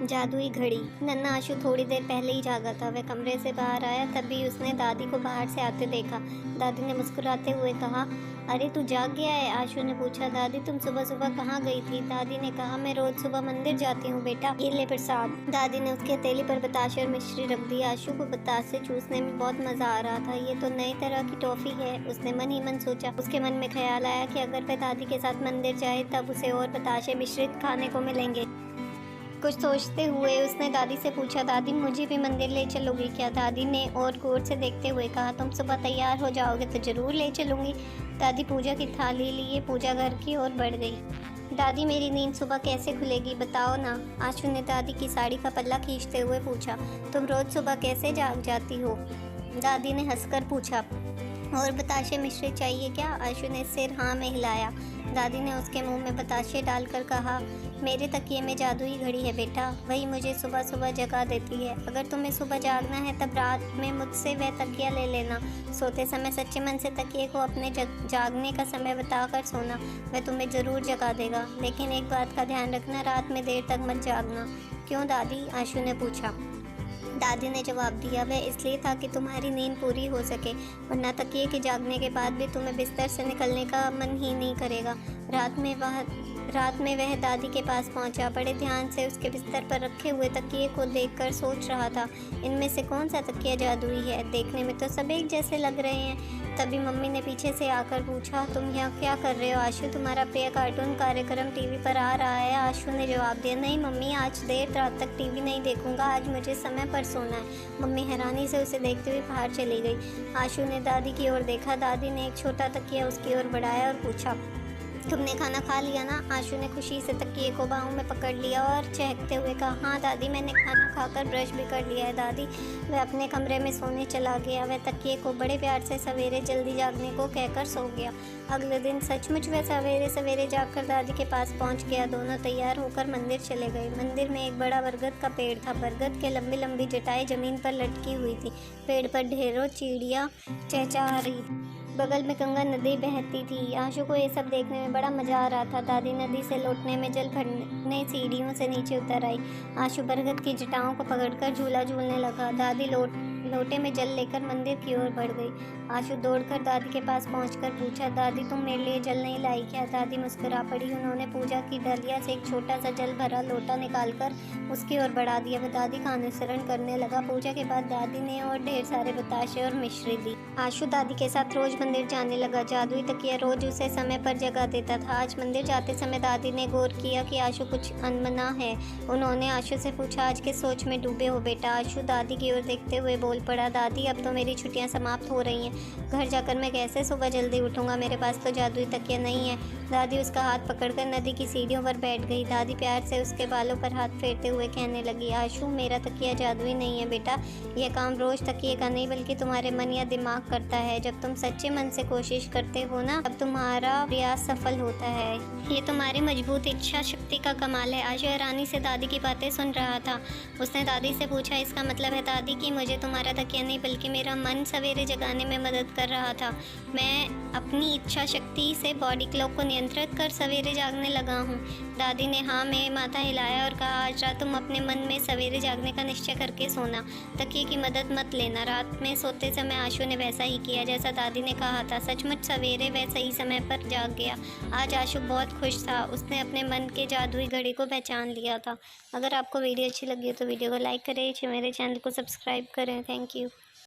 जादुई घड़ी। नन्हा आशु थोड़ी देर पहले ही जागा था। वह कमरे से बाहर आया तभी उसने दादी को बाहर से आते देखा। दादी ने मुस्कुराते हुए कहा, अरे तू जाग गया है? आशु ने पूछा, दादी तुम सुबह सुबह कहाँ गई थी? दादी ने कहा, मैं रोज सुबह मंदिर जाती हूँ बेटा, ये ले प्रसाद। दादी ने उसके हथेली पर बताशे और मिश्री रख दी। आशु को बतासे चूसने में बहुत मजा आ रहा था। ये तो नई तरह की टॉफी है, उसने मन ही मन सोचा। उसके मन में ख्याल आया कि अगर वह दादी के साथ मंदिर जाए तब उसे और बताशे मिश्रित खाने को मिलेंगे। कुछ सोचते हुए उसने दादी से पूछा, दादी मुझे भी मंदिर ले चलोगी क्या? दादी ने और गौर से देखते हुए कहा, तुम सुबह तैयार हो जाओगे तो जरूर ले चलूंगी। दादी पूजा की थाली लिए पूजा घर की ओर बढ़ गई। दादी मेरी नींद सुबह कैसे खुलेगी बताओ ना? आशु ने दादी की साड़ी का पल्ला खींचते हुए पूछा। तुम रोज सुबह कैसे जाग जाती हो? दादी ने हंसकर पूछा। और बताशे मिश्री चाहिए क्या? आशु ने सिर हाँ में हिलाया। दादी ने उसके मुंह में बताशे डालकर कहा, मेरे तकिए में जादुई घड़ी है बेटा, वही मुझे सुबह सुबह जगा देती है। अगर तुम्हें सुबह जागना है तब रात में मुझसे वह तकिया ले लेना। सोते समय सच्चे मन से तकिए को अपने जागने का समय बताकर सोना, वह तुम्हें ज़रूर जगा देगा। लेकिन एक बात का ध्यान रखना, रात में देर तक मत जागना। क्यों दादी? आशु ने पूछा। दादी ने जवाब दिया, वह इसलिए था कि तुम्हारी नींद पूरी हो सके, वरना तकिए के जागने के बाद भी तुम्हें बिस्तर से निकलने का मन ही नहीं करेगा। रात में वह दादी के पास पहुंचा। बड़े ध्यान से उसके बिस्तर पर रखे हुए तकिए को देखकर सोच रहा था, इनमें से कौन सा तकिया जादुई है? देखने में तो सब एक जैसे लग रहे हैं। तभी मम्मी ने पीछे से आकर पूछा, तुम यहाँ क्या कर रहे हो आशु? तुम्हारा प्रिय कार्टून कार्यक्रम टीवी पर आ रहा है। आशु ने जवाब दिया, नहीं मम्मी, आज देर रात तक टीवी नहीं देखूंगा, आज मुझे समय पर सोना है। मम्मी हैरानी से उसे देखते हुए बाहर चली गई। आशु ने दादी की ओर देखा। दादी ने एक छोटा तकिया उसकी ओर बढ़ाया और पूछा, तुमने खाना खा लिया ना? आशु ने खुशी से तकिए को बाहों में पकड़ लिया और चहकते हुए कहा, हाँ दादी, मैंने खाना खाकर ब्रश भी कर लिया है दादी। वह अपने कमरे में सोने चला गया। वह तकिए को बड़े प्यार से सवेरे जल्दी जागने को कहकर सो गया। अगले दिन सचमुच वह सवेरे सवेरे जागकर दादी के पास पहुंच गया। दोनों तैयार होकर मंदिर चले गए। मंदिर में एक बड़ा बरगद का पेड़ था। बरगद के लंबी लंबी जटाएं जमीन पर लटकी हुई थी। पेड़ पर ढेरों चिड़िया चहचहा रही। बगल में गंगा नदी बहती थी। आशु को ये सब देखने में बड़ा मजा आ रहा था। दादी नदी से लौटने में जल भरने सीढ़ियों से नीचे उतर आई। आशु बरगद की जटाओं को पकड़कर झूला झूलने लगा। दादी लोटे में जल लेकर मंदिर की ओर बढ़ गई। आशु दौड़कर दादी के पास पहुंचकर पूछा, दादी तुम मेरे लिए जल नहीं लाई क्या? दादी मुस्कुरा पड़ी। उन्होंने पूजा की डलिया से एक छोटा सा जल भरा लोटा निकालकर उसकी ओर बढ़ा दिया। वह दादी का अनुसरण करने लगा। पूजा के बाद दादी ने और ढेर सारे बताशे और मिश्री दी। आशु दादी के साथ रोज मंदिर जाने लगा। जादुई तकिया रोज उसे समय पर जगा देता था। आज मंदिर जाते समय दादी ने गौर किया कि आशु कुछ अनमना है। उन्होंने आशु से पूछा, आज के सोच में डूबे हो बेटा? आशु दादी की ओर देखते हुए बोल पड़ा, दादी अब तो मेरी छुट्टियां समाप्त हो रही हैं। घर जाकर मैं कैसे सुबह जल्दी उठूंगा? मेरे पास तो जादुई तकिया नहीं है। दादी उसका हाथ पकड़कर नदी की सीढ़ियों पर बैठ गई। दादी प्यार से उसके बालों पर हाथ फेरते हुए कहने लगी, आशु मेरा तकिया जादुई नहीं है बेटा। यह काम रोज तकिए का नहीं बल्कि तुम्हारे मन या दिमाग करता है। जब तुम सच्चे मन से कोशिश करते हो ना, तब तुम्हारा प्रयास सफल होता है। ये तुम्हारी मजबूत इच्छा शक्ति का कमाल है। आशु हैरानी से दादी की बातें सुन रहा था। उसने दादी से पूछा, इसका मतलब है दादी कि मुझे तुम्हारा तकिया नहीं बल्कि मेरा मन सवेरे जगाने में मदद कर रहा था। मैं अपनी इच्छा शक्ति से बॉडी क्लॉक को नियंत्रित कर सवेरे जागने लगा हूँ। दादी ने हाँ में माथा हिलाया और कहा, आज रात तुम अपने मन में सवेरे जागने का निश्चय करके सोना, तकिए की मदद मत लेना। रात में सोते समय आशु ने वैसा ही किया जैसा दादी ने कहा था। सचमुच सवेरे वह सही समय पर जाग गया। आज आशु बहुत खुश था। उसने अपने मन के जादुई घड़ी को पहचान लिया था। अगर आपको वीडियो अच्छी लगी हो तो वीडियो को लाइक करें, मेरे चैनल को सब्सक्राइब करें। Thank you.